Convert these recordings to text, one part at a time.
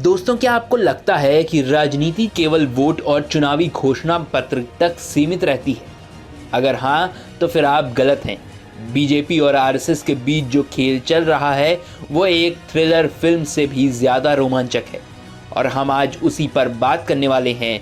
दोस्तों, क्या आपको लगता है कि राजनीति केवल वोट और चुनावी घोषणा पत्र तक सीमित रहती है? अगर हाँ, तो फिर आप गलत हैं। बीजेपी और आरएसएस के बीच जो खेल चल रहा है वो एक थ्रिलर फिल्म से भी ज़्यादा रोमांचक है और हम आज उसी पर बात करने वाले हैं।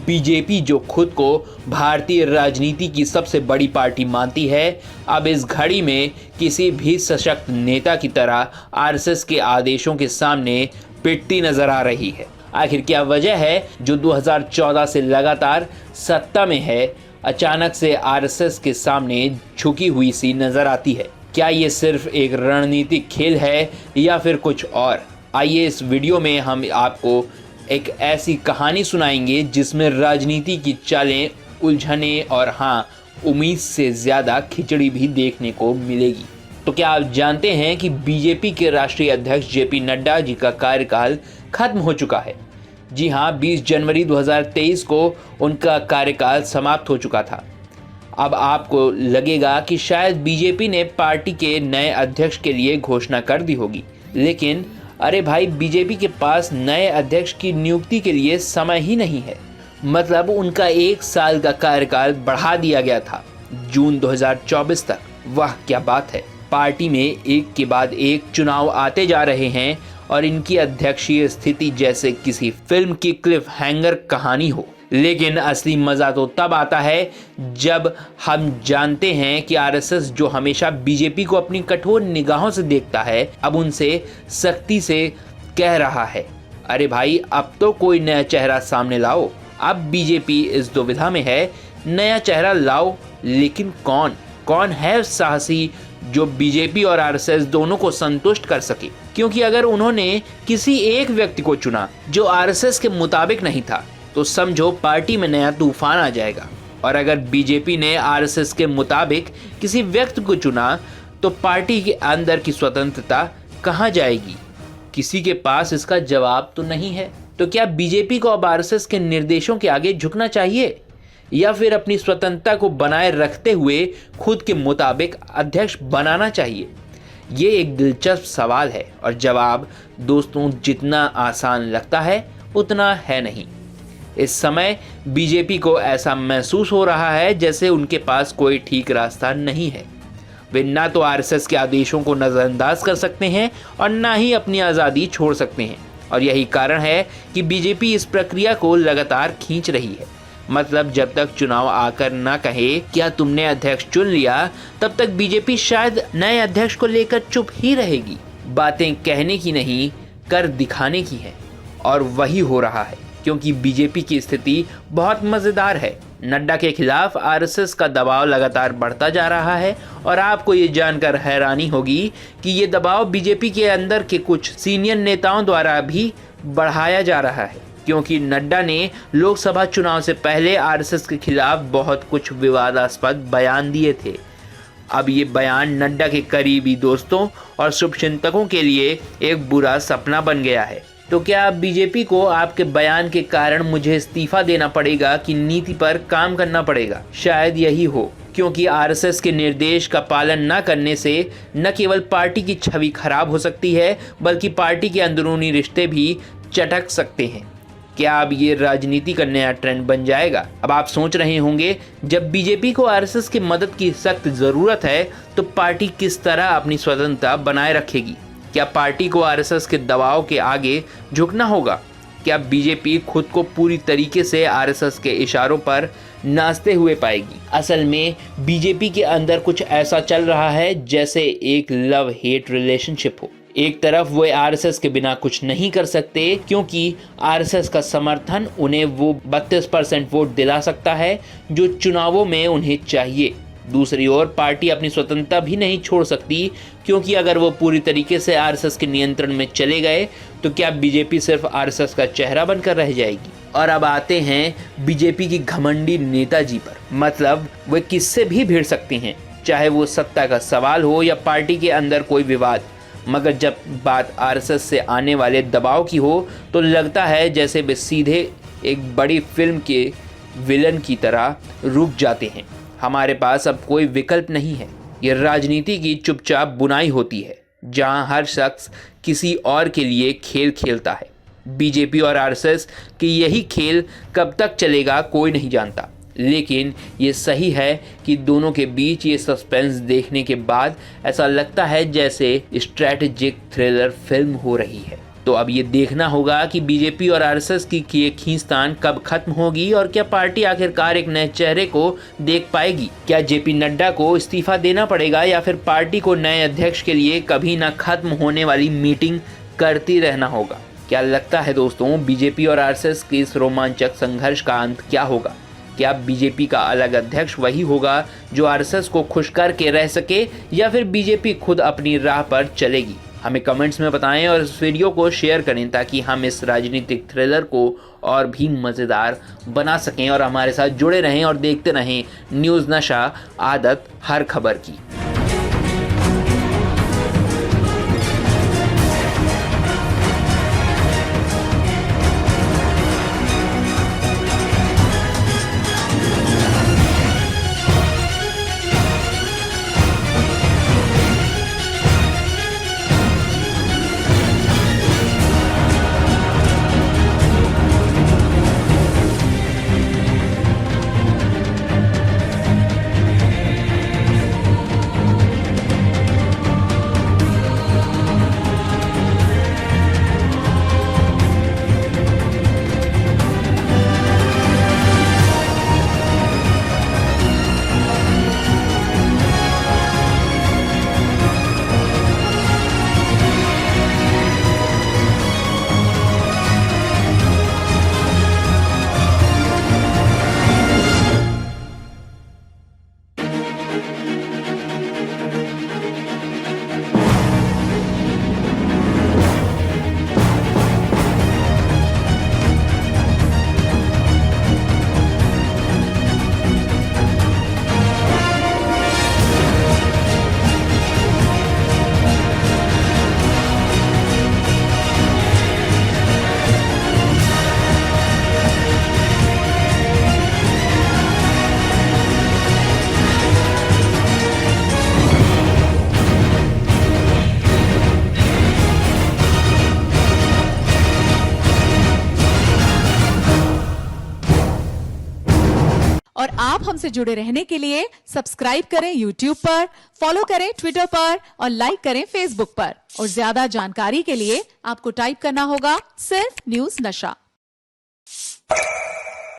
बीजेपी, जो खुद को भारतीय राजनीति की सबसे बड़ी पार्टी मानती है, अब इस घड़ी में किसी भी सशक्त नेता की तरह आरएसएस के आदेशों के सामने पिटती नजर आ रही है। आखिर क्या वजह है जो 2014 से लगातार सत्ता में है, अचानक से आरएसएस के सामने झुकी हुई सी नजर आती है? क्या ये सिर्फ एक रणनीतिक खेल है या फिर कुछ और? आइए इस वीडियो में हम आपको एक ऐसी कहानी सुनाएंगे जिसमें राजनीति की चालें, उलझने और हाँ, उम्मीद से ज़्यादा खिचड़ी भी देखने को मिलेगी। तो क्या आप जानते हैं कि बीजेपी के राष्ट्रीय अध्यक्ष जेपी नड्डा जी का कार्यकाल खत्म हो चुका है? जी हाँ, 20 जनवरी 2023 को उनका कार्यकाल समाप्त हो चुका था। अब आपको लगेगा कि शायद बीजेपी ने पार्टी के नए अध्यक्ष के लिए घोषणा कर दी होगी, लेकिन अरे भाई, बीजेपी के पास नए अध्यक्ष की नियुक्ति के लिए समय ही नहीं है। मतलब उनका 1 साल का कार्यकाल बढ़ा दिया गया था, जून 2024 तक। वाह क्या बात है! पार्टी में एक के बाद एक चुनाव आते जा रहे हैं और इनकी अध्यक्षीय स्थिति जैसे किसी फिल्म की क्लिफ हैंगर कहानी हो। लेकिन असली मज़ा तो तब आता है जब हम जानते हैं कि आरएसएस, जो हमेशा बीजेपी को अपनी कठोर निगाहों से देखता है, अब उनसे सख्ती से कह रहा है, अरे भाई, अब तो कोई नया चेहरा सामने लाओ। अब बीजेपी इस दुविधा में है, नया चेहरा लाओ, लेकिन कौन है साहसी जो बीजेपी और आरएसएस दोनों को संतुष्ट कर सके? क्योंकि अगर उन्होंने किसी एक व्यक्ति को चुना जो आरएसएस के मुताबिक नहीं था, तो समझो पार्टी में नया तूफान आ जाएगा। और अगर बीजेपी ने आरएसएस के मुताबिक किसी व्यक्ति को चुना, तो पार्टी के अंदर की स्वतंत्रता कहाँ जाएगी? किसी के पास इसका जवाब तो नहीं है। तो क्या बीजेपी को अब आरएसएस के निर्देशों के आगे झुकना चाहिए या फिर अपनी स्वतंत्रता को बनाए रखते हुए खुद के मुताबिक अध्यक्ष बनाना चाहिए? ये एक दिलचस्प सवाल है और जवाब दोस्तों जितना आसान लगता है उतना है नहीं। इस समय बीजेपी को ऐसा महसूस हो रहा है जैसे उनके पास कोई ठीक रास्ता नहीं है। वे ना तो आरएसएस के आदेशों को नज़रअंदाज कर सकते हैं और ना ही अपनी आज़ादी छोड़ सकते हैं, और यही कारण है कि बीजेपी इस प्रक्रिया को लगातार खींच रही है। मतलब जब तक चुनाव आकर ना कहे क्या तुमने अध्यक्ष चुन लिया, तब तक बीजेपी शायद नए अध्यक्ष को लेकर चुप ही रहेगी। बातें कहने की नहीं, कर दिखाने की है, और वही हो रहा है। क्योंकि बीजेपी की स्थिति बहुत मज़ेदार है। नड्डा के खिलाफ आरएसएस का दबाव लगातार बढ़ता जा रहा है और आपको ये जानकर हैरानी होगी कि ये दबाव बीजेपी के अंदर के कुछ सीनियर नेताओं द्वारा भी बढ़ाया जा रहा है। क्योंकि नड्डा ने लोकसभा चुनाव से पहले आरएसएस के खिलाफ बहुत कुछ विवादास्पद बयान दिए थे। अब ये बयान नड्डा के करीबी दोस्तों और शुभचिंतकों के लिए एक बुरा सपना बन गया है। तो क्या बीजेपी को आपके बयान के कारण मुझे इस्तीफा देना पड़ेगा कि नीति पर काम करना पड़ेगा? शायद यही हो, क्योंकि आरएसएस के निर्देश का पालन न करने से न केवल पार्टी की छवि खराब हो सकती है, बल्कि पार्टी के अंदरूनी रिश्ते भी चटक सकते हैं। क्या अब ये राजनीति का नया ट्रेंड बन जाएगा? अब आप सोच रहे होंगे, जब बीजेपी को आरएसएस की मदद की सख्त ज़रूरत है, तो पार्टी किस तरह अपनी स्वतंत्रता बनाए रखेगी? क्या पार्टी को आरएसएस के दबाव के आगे झुकना होगा? क्या बीजेपी खुद को पूरी तरीके से आरएसएस के इशारों पर नाचते हुए पाएगी? असल में बीजेपी के अंदर कुछ ऐसा चल रहा है जैसे एक लव हेट रिलेशनशिप हो। एक तरफ वो आरएसएस के बिना कुछ नहीं कर सकते, क्योंकि आरएसएस का समर्थन उन्हें वो 32% वोट दिला सकता है जो चुनावों में उन्हें चाहिए। दूसरी ओर पार्टी अपनी स्वतंत्रता भी नहीं छोड़ सकती, क्योंकि अगर वो पूरी तरीके से आरएसएस के नियंत्रण में चले गए तो क्या बीजेपी सिर्फ आरएसएस का चेहरा बनकर रह जाएगी? और अब आते हैं बीजेपी की घमंडी नेताजी पर। मतलब वे किससे भी भिड़ सकती हैं, चाहे वो सत्ता का सवाल हो या पार्टी के अंदर कोई विवाद। मगर जब बात आरएसएस से आने वाले दबाव की हो तो लगता है जैसे वे सीधे एक बड़ी फिल्म के विलन की तरह रुक जाते हैं। हमारे पास अब कोई विकल्प नहीं है। ये राजनीति की चुपचाप बुनाई होती है, जहां हर शख्स किसी और के लिए खेल खेलता है। बीजेपी और आरएसएस की यही खेल कब तक चलेगा कोई नहीं जानता, लेकिन ये सही है कि दोनों के बीच ये सस्पेंस देखने के बाद ऐसा लगता है जैसे स्ट्रैटेजिक थ्रिलर फिल्म हो रही है। तो अब ये देखना होगा कि बीजेपी और आरएसएस की ये खींचतान कब खत्म होगी और क्या पार्टी आखिरकार एक नए चेहरे को देख पाएगी। क्या जेपी नड्डा को इस्तीफा देना पड़ेगा या फिर पार्टी को नए अध्यक्ष के लिए कभी ना खत्म होने वाली मीटिंग करती रहना होगा। क्या लगता है दोस्तों, बीजेपी और आरएसएस के इस रोमांचक संघर्ष का अंत क्या होगा? क्या बीजेपी का अलग अध्यक्ष वही होगा जो आरएसएस को खुश करके रह सके, या फिर बीजेपी खुद अपनी राह पर चलेगी? हमें कमेंट्स में बताएं और इस वीडियो को शेयर करें ताकि हम इस राजनीतिक थ्रिलर को और भी मज़ेदार बना सकें और हमारे साथ जुड़े रहें और देखते रहें न्यूज़ नशा, आदत हर खबर की। और आप हमसे जुड़े रहने के लिए सब्सक्राइब करें YouTube पर, फॉलो करें Twitter पर और लाइक करें Facebook पर। और ज्यादा जानकारी के लिए आपको टाइप करना होगा सिर्फ न्यूज़ नशा।